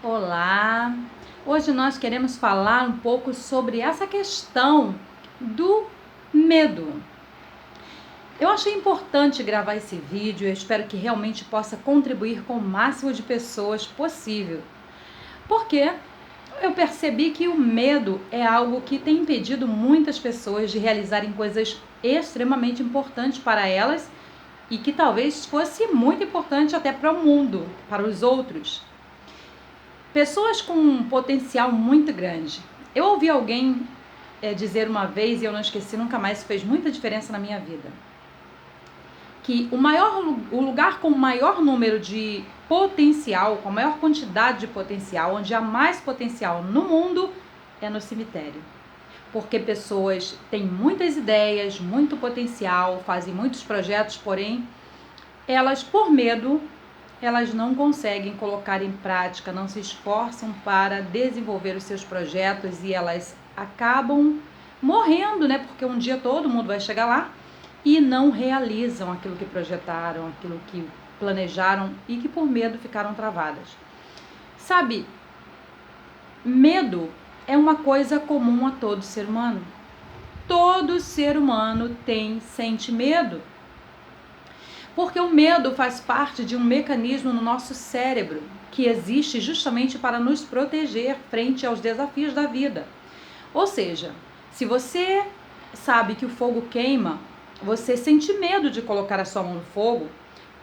Olá! Hoje nós queremos falar um pouco sobre essa questão do medo. Eu achei importante gravar esse vídeo, eu espero que realmente possa contribuir com o máximo de pessoas possível. Porque eu percebi que o medo é algo que tem impedido muitas pessoas de realizarem coisas extremamente importantes para elas e que talvez fosse muito importante até para o mundo, para os outros. Pessoas com um potencial muito grande. Eu ouvi alguém dizer uma vez, e eu não esqueci nunca mais, isso fez muita diferença na minha vida, que o lugar com o maior número de potencial, com a maior quantidade de potencial, onde há mais potencial no mundo, é no cemitério. Porque pessoas têm muitas ideias, muito potencial, fazem muitos projetos, porém, elas, por medo, elas não conseguem colocar em prática, não se esforçam para desenvolver os seus projetos e elas acabam morrendo, né? Porque um dia todo mundo vai chegar lá e não realizam aquilo que projetaram, aquilo que planejaram e que por medo ficaram travadas. Sabe, medo é uma coisa comum a todo ser humano. Todo ser humano sente medo. Porque o medo faz parte de um mecanismo no nosso cérebro que existe justamente para nos proteger frente aos desafios da vida. Ou seja, se você sabe que o fogo queima, você sente medo de colocar a sua mão no fogo,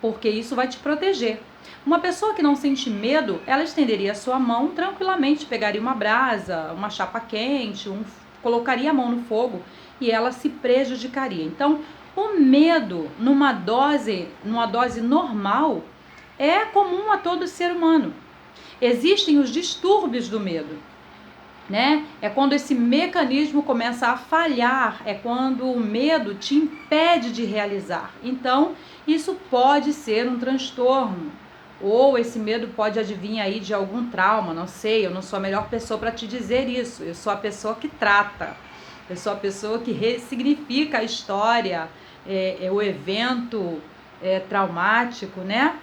porque isso vai te proteger. Uma pessoa que não sente medo, ela estenderia a sua mão tranquilamente, pegaria uma brasa, uma chapa quente, colocaria a mão no fogo e ela se prejudicaria. Então, o medo, numa dose normal, é comum a todo ser humano. Existem os distúrbios do medo, né? É quando esse mecanismo começa a falhar, é quando o medo te impede de realizar. Então, isso pode ser um transtorno, ou esse medo pode advir aí de algum trauma, não sei, eu não sou a melhor pessoa para te dizer isso, eu sou a pessoa que trata. Eu sou a pessoa que ressignifica a história, o evento traumático, né?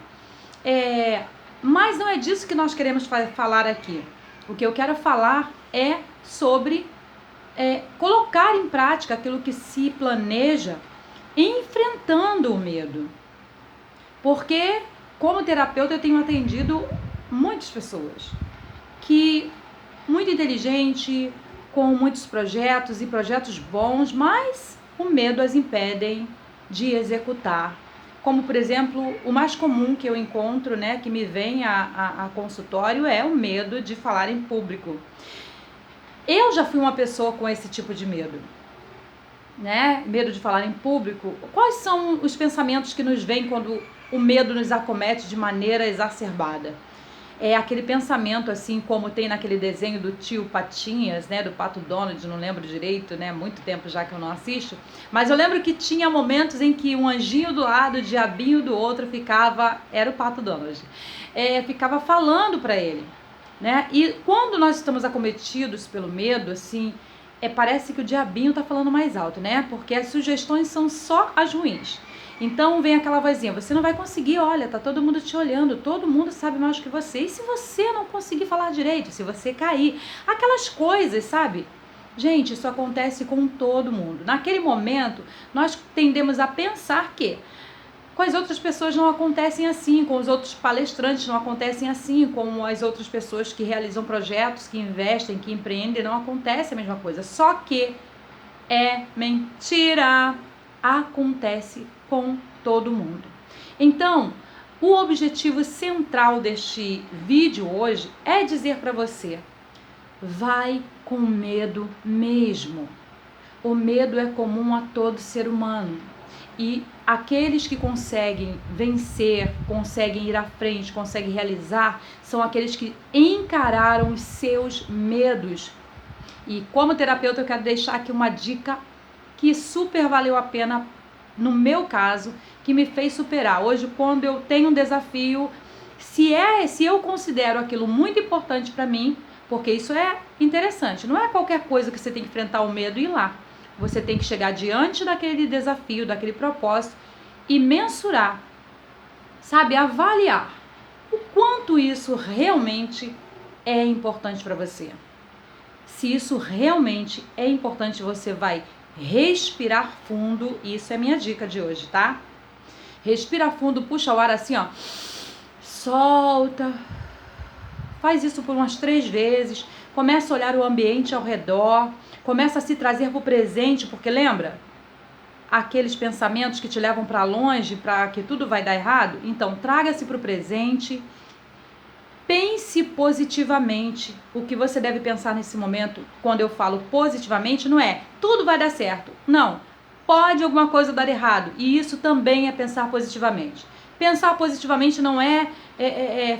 Mas não é disso que nós queremos falar aqui. O que eu quero falar é sobre colocar em prática aquilo que se planeja, enfrentando o medo. Porque, como terapeuta, eu tenho atendido muitas pessoas que, muito inteligente, com muitos projetos e projetos bons, mas o medo as impedem de executar. Como, por exemplo, o mais comum que eu encontro, né, que me vem a consultório é o medo de falar em público. Eu já fui uma pessoa com esse tipo de medo, né? Medo de falar em público. Quais são os pensamentos que nos vêm quando o medo nos acomete de maneira exacerbada? É aquele pensamento assim como tem naquele desenho do tio Patinhas, né, do Pato Donald, não lembro direito, né, muito tempo já que eu não assisto, mas eu lembro que tinha momentos em que um anjinho do lado, o diabinho do outro era o Pato Donald, ficava falando para ele, né, e quando nós estamos acometidos pelo medo, assim, parece que o diabinho tá falando mais alto, né, porque as sugestões são só as ruins. Então vem aquela vozinha, você não vai conseguir, olha, tá todo mundo te olhando, todo mundo sabe mais que você. E se você não conseguir falar direito, se você cair, aquelas coisas, sabe? Gente, isso acontece com todo mundo. Naquele momento, nós tendemos a pensar que com as outras pessoas não acontecem assim, com os outros palestrantes não acontecem assim, com as outras pessoas que realizam projetos, que investem, que empreendem, não acontece a mesma coisa. Só que é mentira. Acontece com todo mundo. Então, o objetivo central deste vídeo hoje é dizer para você: vai com medo mesmo. O medo é comum a todo ser humano. E aqueles que conseguem vencer, conseguem ir à frente, conseguem realizar, são aqueles que encararam os seus medos. E como terapeuta eu quero deixar aqui uma dica que super valeu a pena no meu caso, que me fez superar. Hoje, quando eu tenho um desafio, se eu considero aquilo muito importante para mim, porque isso é interessante, não é qualquer coisa que você tem que enfrentar o medo e ir lá. Você tem que chegar diante daquele desafio, daquele propósito e mensurar, sabe, avaliar o quanto isso realmente é importante para você. Se isso realmente é importante, você vai respirar fundo. Isso é minha dica de hoje, tá? Respira fundo, puxa o ar assim, ó. Solta. Faz isso por umas 3 vezes. Começa a olhar o ambiente ao redor. Começa a se trazer para o presente, porque lembra? Aqueles pensamentos que te levam para longe, para que tudo vai dar errado? Então, traga-se para o presente. Pense positivamente. O que você deve pensar nesse momento, quando eu falo positivamente, não é tudo vai dar certo. Não. Pode alguma coisa dar errado. E isso também é pensar positivamente. Pensar positivamente não é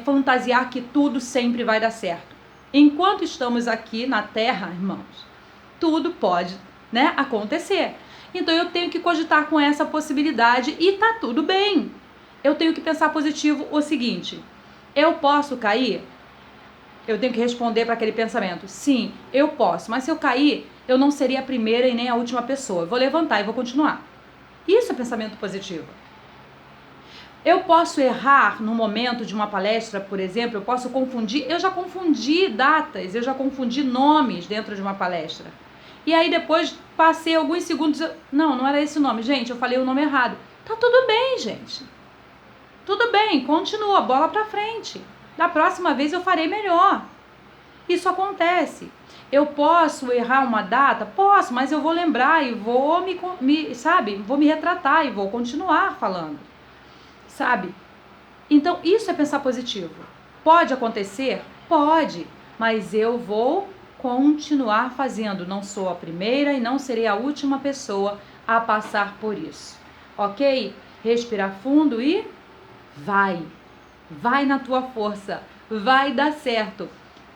fantasiar que tudo sempre vai dar certo. Enquanto estamos aqui na Terra, irmãos, tudo pode, né, acontecer. Então eu tenho que cogitar com essa possibilidade e tá tudo bem. Eu tenho que pensar positivo o seguinte: eu posso cair? Eu tenho que responder para aquele pensamento: sim, eu posso, mas se eu cair, eu não seria a primeira e nem a última pessoa. Eu vou levantar e vou continuar. Isso é pensamento positivo. Eu posso errar no momento de uma palestra, por exemplo, eu posso confundir. Eu já confundi datas, eu já confundi nomes dentro de uma palestra. E aí depois passei alguns segundos, não era esse o nome, gente, eu falei o nome errado. Tá tudo bem, gente. Tudo bem, continua, bola pra frente. Da próxima vez eu farei melhor. Isso acontece. Eu posso errar uma data? Posso, mas eu vou lembrar e vou vou me retratar e vou continuar falando. Sabe? Então, isso é pensar positivo. Pode acontecer? Pode, mas eu vou continuar fazendo. Não sou a primeira e não serei a última pessoa a passar por isso. Ok? Respira fundo e vai. Vai na tua força. Vai dar certo.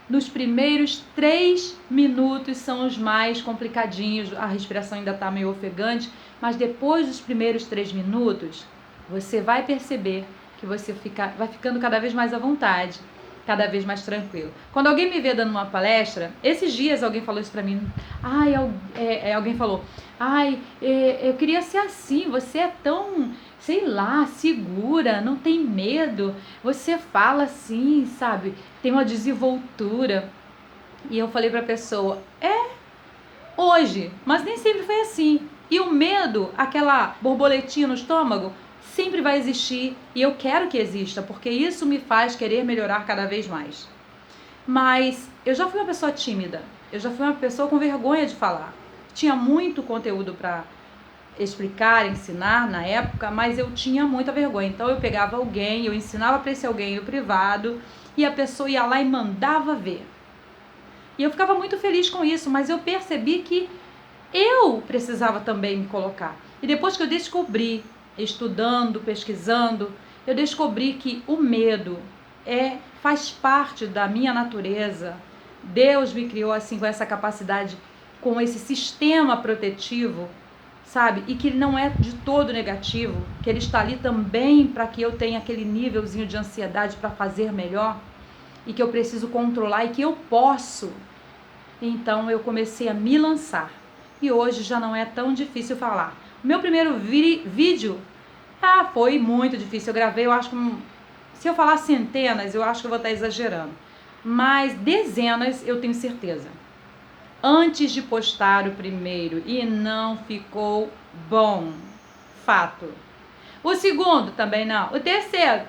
Nos primeiros 3 minutos são os mais complicadinhos. A respiração ainda está meio ofegante, mas depois dos primeiros 3 minutos, você vai perceber que você vai ficando cada vez mais à vontade, cada vez mais tranquilo. Quando alguém me vê dando uma palestra, esses dias alguém falou isso pra mim. Alguém falou, eu queria ser assim, você é tão, sei lá, segura, não tem medo, você fala assim, sabe, tem uma desenvoltura. E eu falei pra pessoa, hoje, mas nem sempre foi assim. E o medo, aquela borboletinha no estômago, sempre vai existir e eu quero que exista, porque isso me faz querer melhorar cada vez mais. Mas eu já fui uma pessoa tímida, eu já fui uma pessoa com vergonha de falar. Tinha muito conteúdo para explicar, ensinar na época, mas eu tinha muita vergonha. Então eu pegava alguém, eu ensinava para esse alguém no privado e a pessoa ia lá e mandava ver. E eu ficava muito feliz com isso, mas eu percebi que eu precisava também me colocar. E depois que eu descobri, estudando, pesquisando, eu descobri que o medo faz parte da minha natureza. Deus me criou assim, com essa capacidade, com esse sistema protetivo, sabe? E que ele não é de todo negativo, que ele está ali também para que eu tenha aquele nívelzinho de ansiedade para fazer melhor, e que eu preciso controlar e que eu posso. Então eu comecei a me lançar. E hoje já não é tão difícil falar. O meu primeiro vídeo foi muito difícil. Eu gravei, eu acho que se eu falar centenas, eu acho que eu vou estar exagerando. Mas dezenas eu tenho certeza. Antes de postar o primeiro e não ficou bom. Fato. O segundo também não. O terceiro.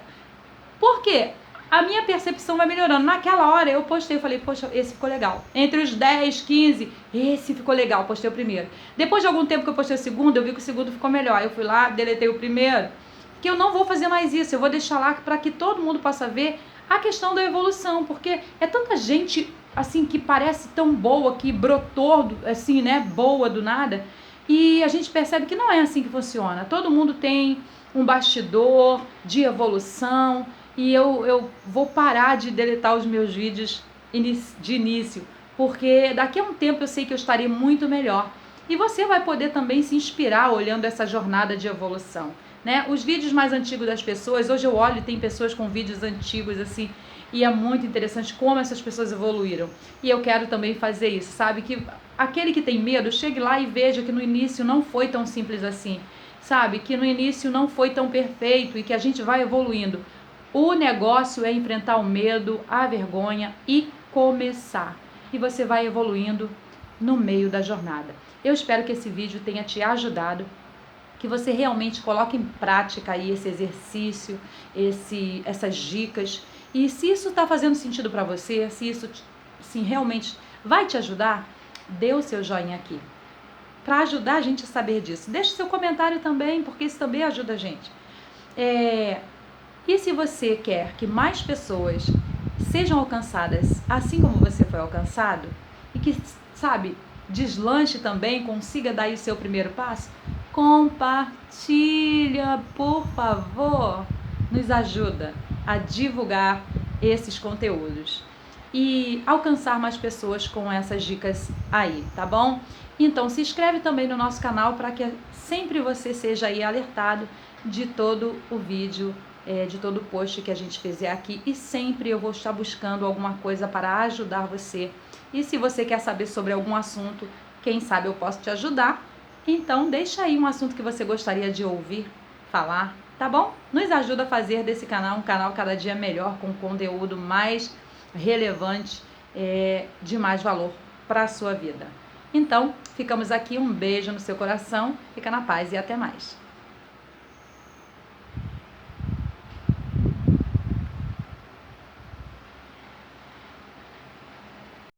Por quê? A minha percepção vai melhorando. Naquela hora eu postei, eu falei, poxa, esse ficou legal. Entre os 10, 15, esse ficou legal, postei o primeiro. Depois de algum tempo que eu postei o segundo, eu vi que o segundo ficou melhor. Eu fui lá, deletei o primeiro, que eu não vou fazer mais isso, eu vou deixar lá para que todo mundo possa ver a questão da evolução, porque é tanta gente, assim, que parece tão boa, que brotou, assim, né, boa do nada, e a gente percebe que não é assim que funciona. Todo mundo tem um bastidor de evolução. E eu vou parar de deletar os meus vídeos de início, porque daqui a um tempo eu sei que eu estarei muito melhor. E você vai poder também se inspirar olhando essa jornada de evolução, né? Os vídeos mais antigos das pessoas, hoje eu olho e tem pessoas com vídeos antigos assim, e é muito interessante como essas pessoas evoluíram. E eu quero também fazer isso, sabe? Que aquele que tem medo, chegue lá e veja que no início não foi tão simples assim, sabe? Que no início não foi tão perfeito e que a gente vai evoluindo. O negócio é enfrentar o medo, a vergonha e começar e você vai evoluindo no meio da jornada. Eu espero que esse vídeo tenha te ajudado, que você realmente coloque em prática aí esse exercício, essas dicas. E se isso está fazendo sentido para você, se isso sim, realmente vai te ajudar, dê o seu joinha aqui. Para ajudar a gente a saber disso. Deixe seu comentário também, porque isso também ajuda a gente. E se você quer que mais pessoas sejam alcançadas assim como você foi alcançado, e que, sabe, deslanche também, consiga dar aí o seu primeiro passo, compartilha, por favor, nos ajuda a divulgar esses conteúdos e alcançar mais pessoas com essas dicas aí, tá bom? Então se inscreve também no nosso canal para que sempre você seja aí alertado de todo o vídeo, de todo o post que a gente fizer aqui, e sempre eu vou estar buscando alguma coisa para ajudar você. E se você quer saber sobre algum assunto, quem sabe eu posso te ajudar. Então deixa aí um assunto que você gostaria de ouvir falar, tá bom? Nos ajuda a fazer desse canal um canal cada dia melhor, com conteúdo mais relevante, de mais valor para a sua vida. Então, ficamos aqui, um beijo no seu coração, fica na paz e até mais.